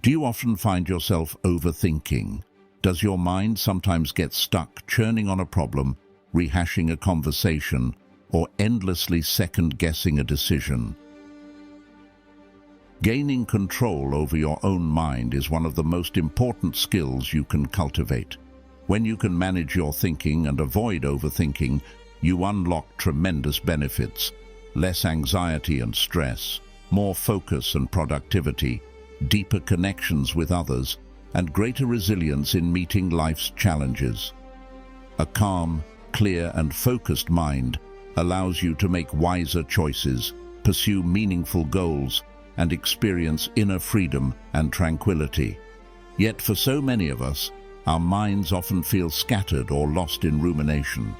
Do you often find yourself overthinking? Does your mind sometimes get stuck churning on a problem, rehashing a conversation, or endlessly second-guessing a decision? Gaining control over your own mind is one of the most important skills you can cultivate. When you can manage your thinking and avoid overthinking, you unlock tremendous benefits: less anxiety and stress, more focus and productivity, deeper connections with others, and greater resilience in meeting life's challenges. A calm, clear, and focused mind allows you to make wiser choices, pursue meaningful goals, and experience inner freedom and tranquility. Yet for so many of us, our minds often feel scattered or lost in rumination.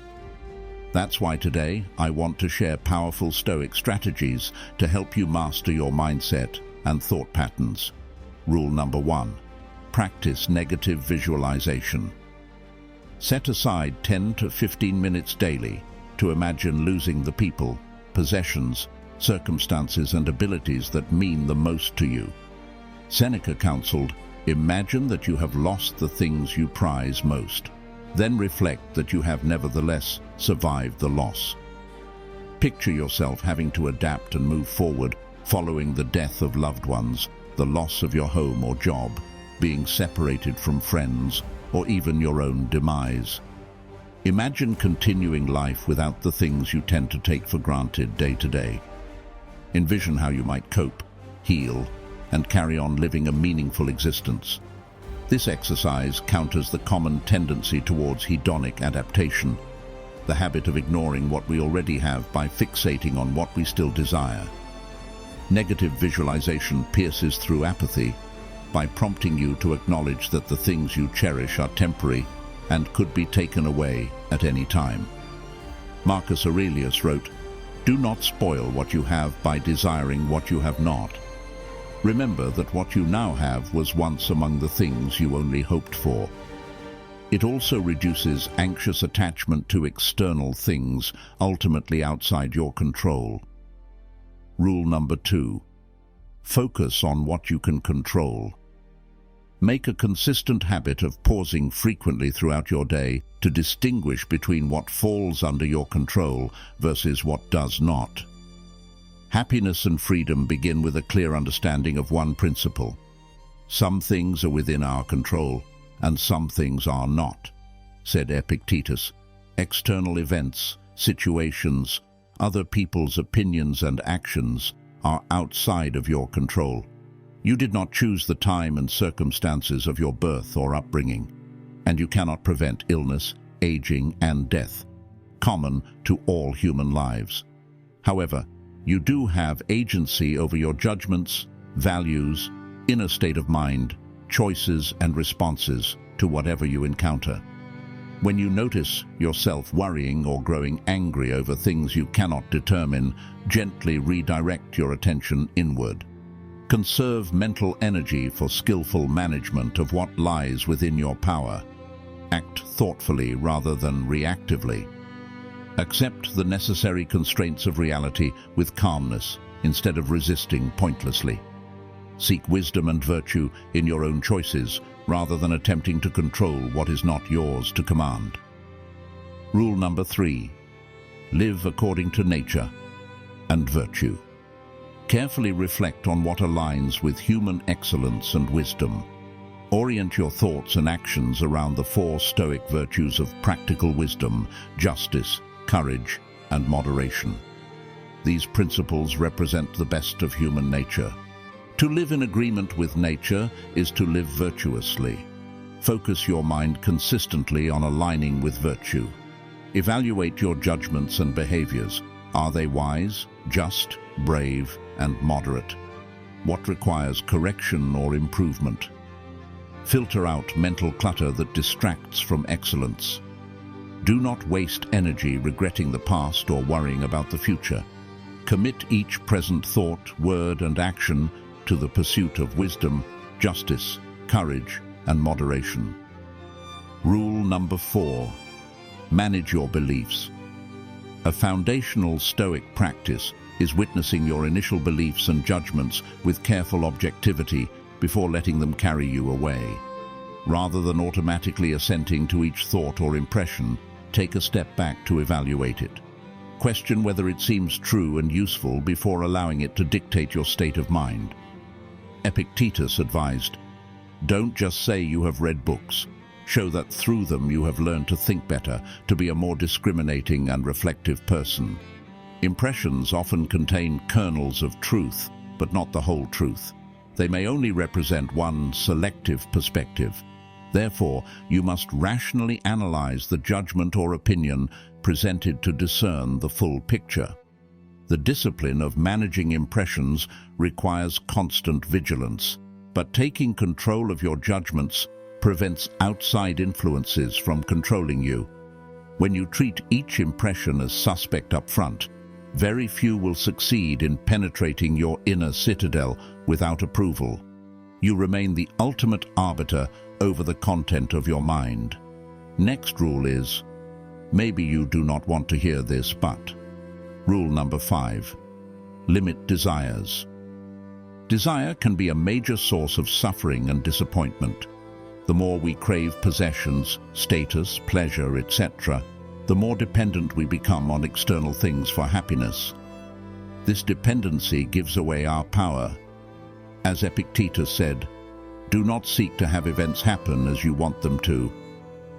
That's why today I want to share powerful Stoic strategies to help you master your mindset and thought patterns. Rule number 1. Practice negative visualization. Set aside 10 to 15 minutes daily to imagine losing the people, possessions, circumstances, and abilities that mean the most to you. Seneca counseled, "Imagine that you have lost the things you prize most. Then reflect that you have nevertheless survived the loss." Picture yourself having to adapt and move forward following the death of loved ones, the loss of your home or job, being separated from friends, or even your own demise. Imagine continuing life without the things you tend to take for granted day to day. Envision how you might cope, heal, and carry on living a meaningful existence. This exercise counters the common tendency towards hedonic adaptation, the habit of ignoring what we already have by fixating on what we still desire. Negative visualization pierces through apathy by prompting you to acknowledge that the things you cherish are temporary and could be taken away at any time. Marcus Aurelius wrote, "Do not spoil what you have by desiring what you have not. Remember that what you now have was once among the things you only hoped for." It also reduces anxious attachment to external things, ultimately outside your control. Rule number 2. Focus on what you can control. Make a consistent habit of pausing frequently throughout your day to distinguish between what falls under your control versus what does not. Happiness and freedom begin with a clear understanding of one principle: some things are within our control and some things are not, said Epictetus. External events, situations, other people's opinions and actions are outside of your control. You did not choose the time and circumstances of your birth or upbringing, and you cannot prevent illness, aging, and death, common to all human lives. However, you do have agency over your judgments, values, inner state of mind, choices, and responses to whatever you encounter. When you notice yourself worrying or growing angry over things you cannot determine, gently redirect your attention inward. Conserve mental energy for skillful management of what lies within your power. Act thoughtfully rather than reactively. Accept the necessary constraints of reality with calmness instead of resisting pointlessly. Seek wisdom and virtue in your own choices rather than attempting to control what is not yours to command. Rule number 3. Live according to nature and virtue. Carefully reflect on what aligns with human excellence and wisdom. Orient your thoughts and actions around the 4 Stoic virtues of practical wisdom, justice, courage, and moderation. These principles represent the best of human nature. To live in agreement with nature is to live virtuously. Focus your mind consistently on aligning with virtue. Evaluate your judgments and behaviors. Are they wise, just, brave, and moderate? What requires correction or improvement? Filter out mental clutter that distracts from excellence. Do not waste energy regretting the past or worrying about the future. Commit each present thought, word, and action to the pursuit of wisdom, justice, courage, and moderation. Rule number 4. Manage your beliefs. A foundational Stoic practice is witnessing your initial beliefs and judgments with careful objectivity before letting them carry you away. Rather than automatically assenting to each thought or impression, take a step back to evaluate it. Question whether it seems true and useful before allowing it to dictate your state of mind. Epictetus advised, "Don't just say you have read books. Show that through them you have learned to think better, to be a more discriminating and reflective person." Impressions often contain kernels of truth, but not the whole truth. They may only represent one selective perspective. Therefore, you must rationally analyze the judgment or opinion presented to discern the full picture. The discipline of managing impressions requires constant vigilance, but taking control of your judgments prevents outside influences from controlling you. When you treat each impression as suspect up front, very few will succeed in penetrating your inner citadel without approval. You remain the ultimate arbiter over the content of your mind. Next rule is, maybe you do not want to hear this, but... Rule number 5. Limit desires. Desire can be a major source of suffering and disappointment. The more we crave possessions, status, pleasure, etc., the more dependent we become on external things for happiness. This dependency gives away our power. As Epictetus said, "Do not seek to have events happen as you want them to,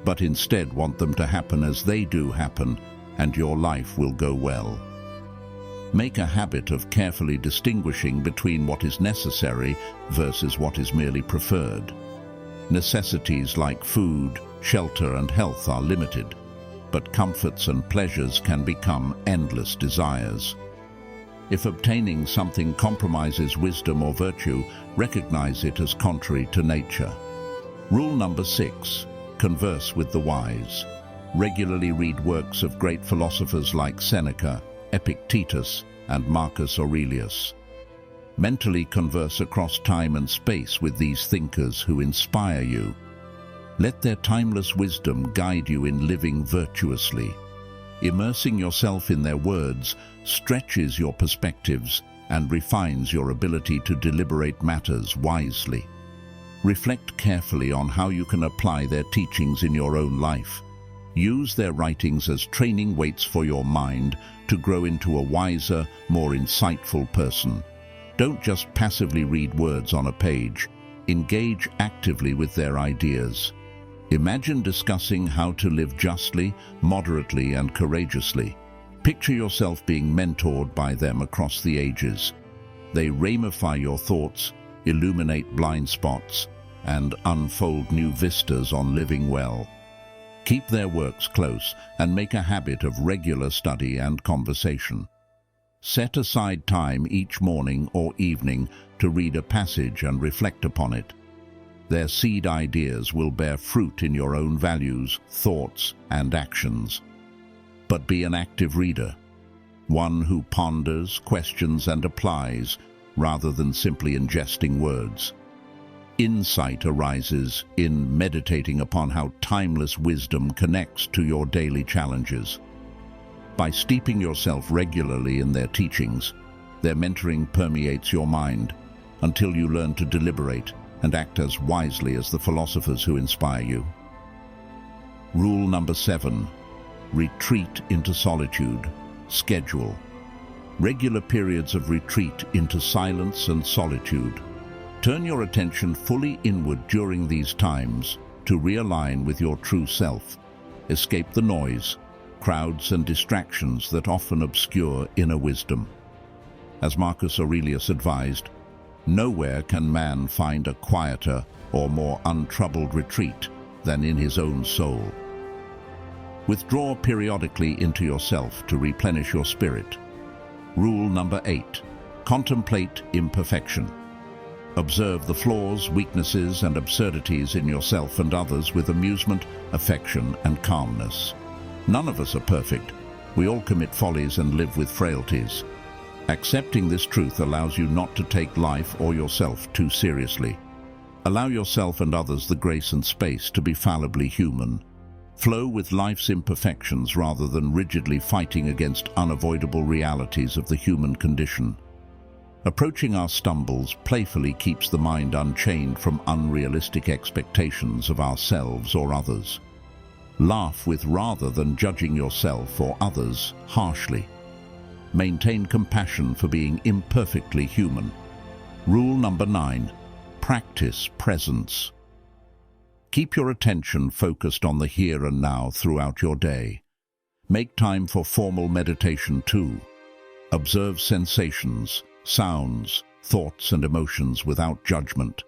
but instead want them to happen as they do happen, and your life will go well." Make a habit of carefully distinguishing between what is necessary versus what is merely preferred. Necessities like food, shelter, and health are limited, but comforts and pleasures can become endless desires. If obtaining something compromises wisdom or virtue, recognize it as contrary to nature. Rule number 6. Converse with the wise. Regularly read works of great philosophers like Seneca, Epictetus, and Marcus Aurelius. Mentally converse across time and space with these thinkers who inspire you. Let their timeless wisdom guide you in living virtuously. Immersing yourself in their words stretches your perspectives and refines your ability to deliberate matters wisely. Reflect carefully on how you can apply their teachings in your own life. Use their writings as training weights for your mind to grow into a wiser, more insightful person. Don't just passively read words on a page. Engage actively with their ideas. Imagine discussing how to live justly, moderately, and courageously. Picture yourself being mentored by them across the ages. They ramify your thoughts, illuminate blind spots, and unfold new vistas on living well. Keep their works close and make a habit of regular study and conversation. Set aside time each morning or evening to read a passage and reflect upon it. Their seed ideas will bear fruit in your own values, thoughts, and actions. But be an active reader, one who ponders, questions, and applies, rather than simply ingesting words. Insight arises in meditating upon how timeless wisdom connects to your daily challenges. By steeping yourself regularly in their teachings, their mentoring permeates your mind until you learn to deliberate and act as wisely as the philosophers who inspire you. Rule number 7. Retreat into solitude. Schedule. Regular periods of retreat into silence and solitude. Turn your attention fully inward during these times to realign with your true self. Escape the noise, crowds, and distractions that often obscure inner wisdom. As Marcus Aurelius advised, nowhere can man find a quieter or more untroubled retreat than in his own soul. Withdraw periodically into yourself to replenish your spirit. Rule number 8. Contemplate imperfection. Observe the flaws, weaknesses, and absurdities in yourself and others with amusement, affection, and calmness. None of us are perfect. We all commit follies and live with frailties. Accepting this truth allows you not to take life or yourself too seriously. Allow yourself and others the grace and space to be fallibly human. Flow with life's imperfections rather than rigidly fighting against unavoidable realities of the human condition. Approaching our stumbles playfully keeps the mind unchained from unrealistic expectations of ourselves or others. Laugh with rather than judging yourself or others harshly. Maintain compassion for being imperfectly human. Rule number 9. Practice presence. Keep your attention focused on the here and now throughout your day. Make time for formal meditation too. Observe sensations, sounds, thoughts and emotions without judgment.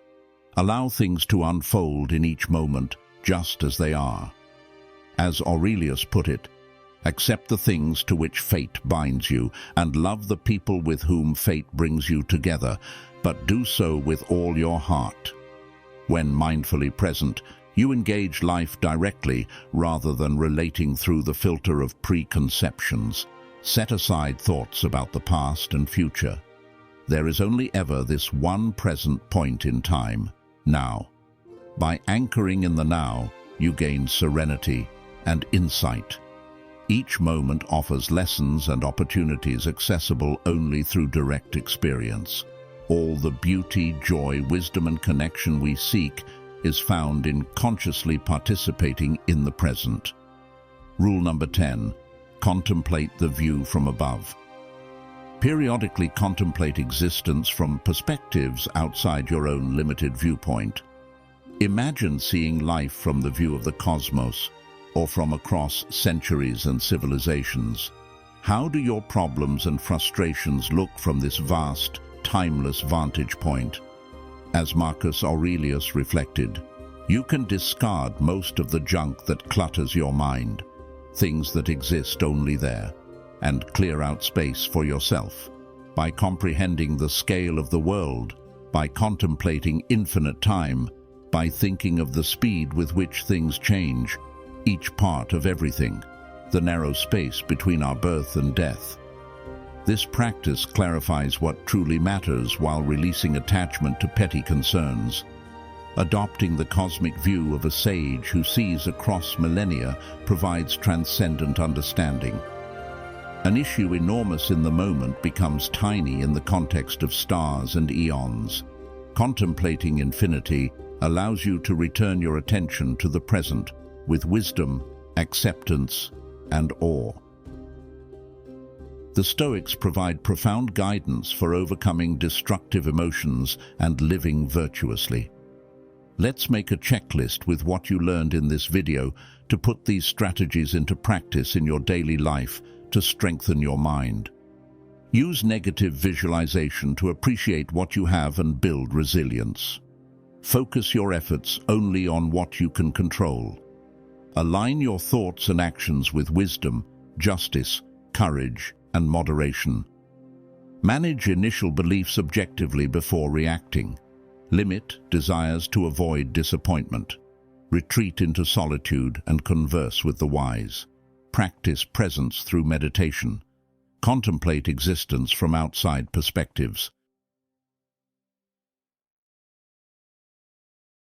Allow things to unfold in each moment just as they are. As Aurelius put it, accept the things to which fate binds you and love the people with whom fate brings you together, but do so with all your heart. When mindfully present, you engage life directly rather than relating through the filter of preconceptions. Set aside thoughts about the past and future. There is only ever this one present point in time, now. By anchoring in the now, you gain serenity and insight. Each moment offers lessons and opportunities accessible only through direct experience. All the beauty, joy, wisdom and connection we seek is found in consciously participating in the present. Rule number 10. Contemplate the view from above. Periodically contemplate existence from perspectives outside your own limited viewpoint. Imagine seeing life from the view of the cosmos, or from across centuries and civilizations. How do your problems and frustrations look from this vast, timeless vantage point? As Marcus Aurelius reflected, you can discard most of the junk that clutters your mind, things that exist only there, and clear out space for yourself. By comprehending the scale of the world, by contemplating infinite time, by thinking of the speed with which things change, each part of everything, the narrow space between our birth and death. This practice clarifies what truly matters while releasing attachment to petty concerns. Adopting the cosmic view of a sage who sees across millennia provides transcendent understanding. An issue enormous in the moment becomes tiny in the context of stars and eons. Contemplating infinity allows you to return your attention to the present with wisdom, acceptance, and awe. The Stoics provide profound guidance for overcoming destructive emotions and living virtuously. Let's make a checklist with what you learned in this video to put these strategies into practice in your daily life to strengthen your mind. Use negative visualization to appreciate what you have and build resilience. Focus your efforts only on what you can control. Align your thoughts and actions with wisdom, justice, courage, and moderation. Manage initial beliefs objectively before reacting. Limit desires to avoid disappointment. Retreat into solitude and converse with the wise. Practice presence through meditation. Contemplate existence from outside perspectives.